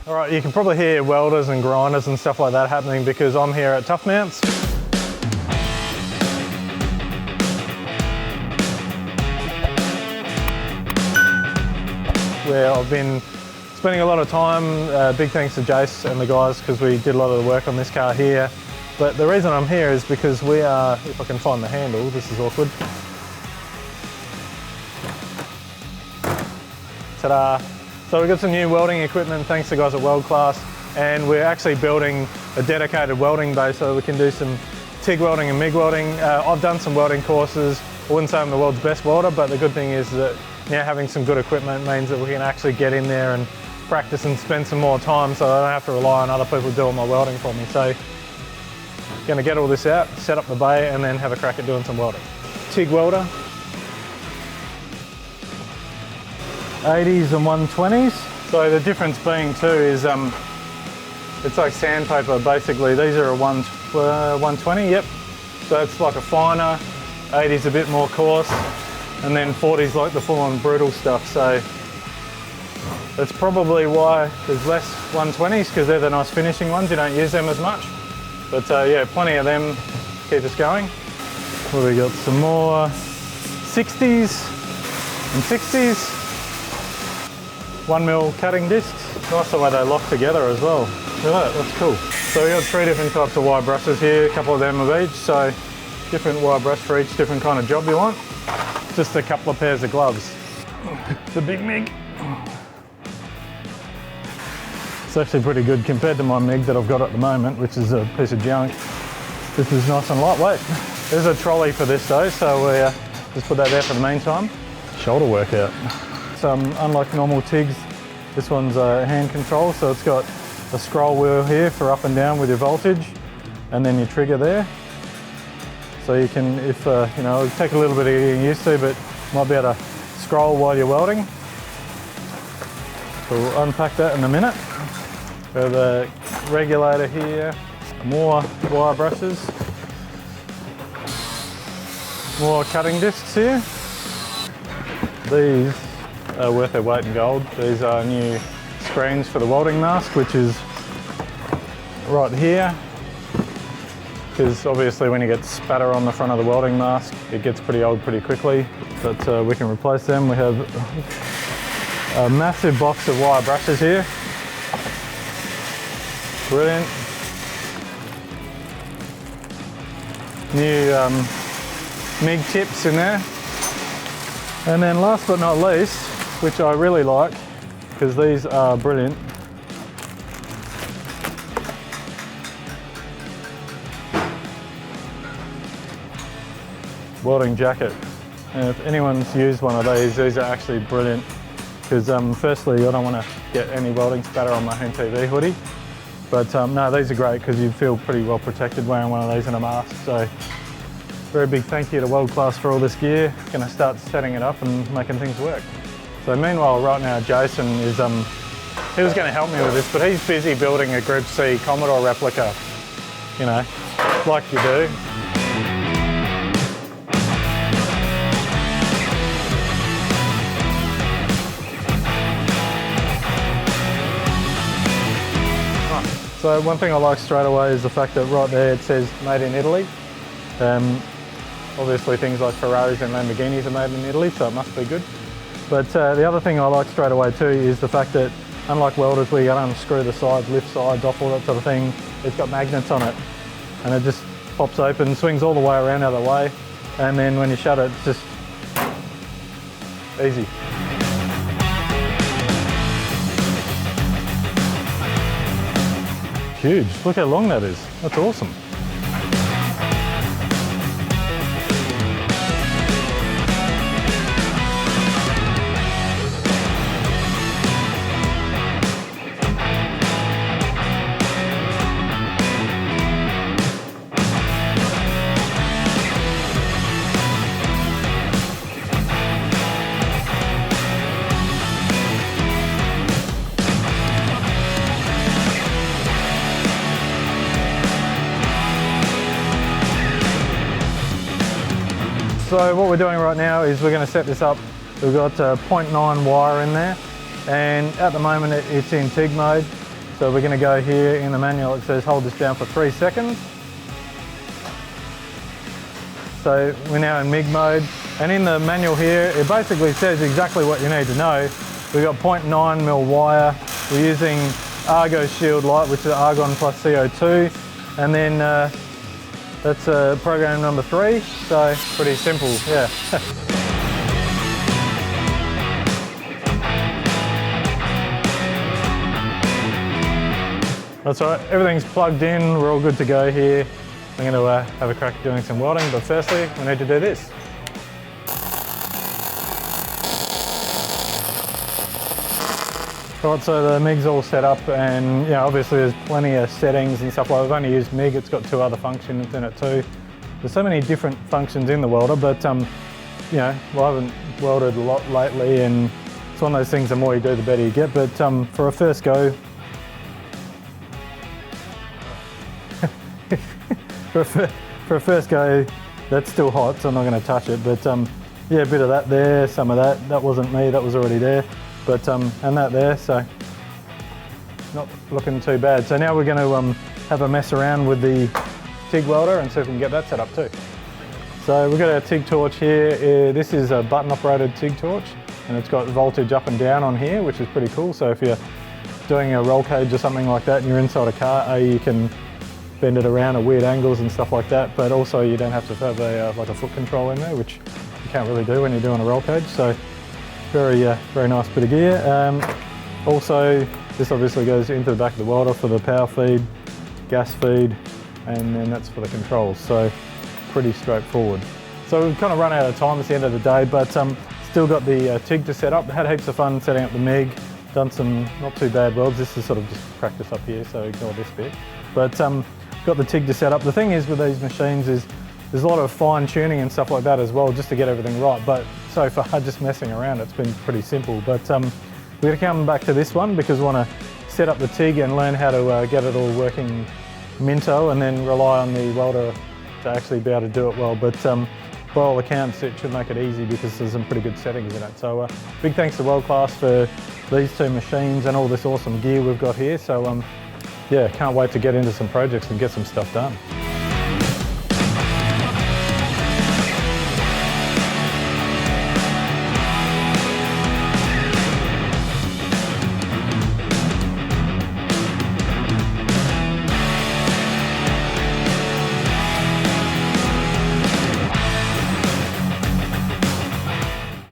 All right, you can probably hear welders and grinders and stuff like that happening because I'm here at Tough Mounts. Where I've been spending a lot of time, big thanks to Jace and the guys because we did a lot of the work on this car here. But the reason I'm here is because we are, if I can find the handle, this is awkward. Ta-da! So we've got some new welding equipment thanks to the guys at Weldclass, and we're actually building a dedicated welding bay so we can do some TIG welding and MIG welding. I've done some welding courses. I wouldn't say I'm the world's best welder, but the good thing is that now having some good equipment means that we can actually get in there and practice and spend some more time so I don't have to rely on other people doing my welding for me. So going to get all this out, set up the bay, and then have a crack at doing some welding. TIG welder. 80s and 120s. So the difference being too is it's like sandpaper basically. These are a 120, yep. So it's like a finer, 80s a bit more coarse, and then 40s like the full-on brutal stuff. So that's probably why there's less 120s, because they're the nice finishing ones. You don't use them as much. But yeah, plenty of them keep us going. Well, we got some more 60s and 60s. 1mm cutting discs. Nice the way they lock together as well. Look at that, that's cool. So we got 3 different types of wire brushes here, a couple of them of each. So different wire brush for each different kind of job you want. Just a couple of pairs of gloves. The big MIG. It's actually pretty good compared to my MIG that I've got at the moment, which is a piece of junk. This is nice and lightweight. There's a trolley for this though, so we just put that there for the meantime. Shoulder workout. Unlike normal TIGs, this one's hand control, so it's got a scroll wheel here for up and down with your voltage, and then your trigger there. So you can, if you know, it'll take a little bit of getting used to, but you might be able to scroll while you're welding. So we'll unpack that in a minute. We have a regulator here, more wire brushes, more cutting discs here. These are worth their weight in gold. These are new screens for the welding mask, which is right here. Because obviously when you get spatter on the front of the welding mask, it gets pretty old pretty quickly. But we can replace them. We have a massive box of wire brushes here. Brilliant. New MIG tips in there. And then last but not least, which I really like, because these are brilliant. Welding jacket. And if anyone's used one of these are actually brilliant. Because firstly, I don't want to get any welding spatter on my HoonTV hoodie. But no, these are great because you feel pretty well protected wearing one of these in a mask. So very big thank you to Weldclass for all this gear. Going to start setting it up and making things work. So meanwhile, right now, Jason is, he was going to help me with this, but he's busy building a Group C Commodore replica, you know, like you do. So one thing I like straight away is the fact that right there it says made in Italy. Obviously things like Ferraris and Lamborghinis are made in Italy, so it must be good. But the other thing I like straight away too is the fact that unlike welders where you gotta unscrew the sides, lift sides off, all that sort of thing, it's got magnets on it. And it just pops open, swings all the way around the other way, and then when you shut it, it's just easy. Huge, look how long that is, that's awesome. So what we're doing right now is we're going to set this up. We've got 0.9 wire in there, and at the moment it's in TIG mode. So we're going to go here in the manual, it says hold this down for 3 seconds. So we're now in MIG mode, and in the manual here, it basically says exactly what you need to know. We've got 0.9mm wire, we're using Argo Shield light, which is argon plus CO2, and then that's program number 3, so pretty simple, yeah. That's right, everything's plugged in, we're all good to go here. I'm going to have a crack at doing some welding, but firstly we need to do this. Right, so the MIG's all set up, and obviously there's plenty of settings and stuff. I've only used MIG, it's got 2 other functions in it too. There's so many different functions in the welder, but well, I haven't welded a lot lately, and it's one of those things, the more you do the better you get. But for a first go, for a first go, that's still hot, so I'm not going to touch it. But yeah, a bit of that there, some of that. That wasn't me, that was already there. But and that there, so not looking too bad. So now we're going to have a mess around with the TIG welder and see if we can get that set up too. So we've got our TIG torch here. This is a button operated TIG torch, and it's got voltage up and down on here, which is pretty cool. So if you're doing a roll cage or something like that and you're inside a car, you can bend it around at weird angles and stuff like that, but also you don't have to have like a foot control in there, which you can't really do when you're doing a roll cage. So very nice bit of gear. Also, this obviously goes into the back of the welder for the power feed, gas feed, and then that's for the controls. So pretty straightforward. So we've kind of run out of time, it's the end of the day, but still got the TIG to set up. Had heaps of fun setting up the MIG, done some not too bad welds. This is sort of just practice up here, so ignore this bit. But got the TIG to set up. The thing is with these machines is there's a lot of fine tuning and stuff like that as well, just to get everything right. But so far, just messing around, it's been pretty simple. But we're going to come back to this one because we want to set up the TIG and learn how to get it all working minto, and then rely on the welder to actually be able to do it well. But by all accounts, it should make it easy because there's some pretty good settings in it. So big thanks to Weldclass for these 2 machines and all this awesome gear we've got here. So yeah, can't wait to get into some projects and get some stuff done.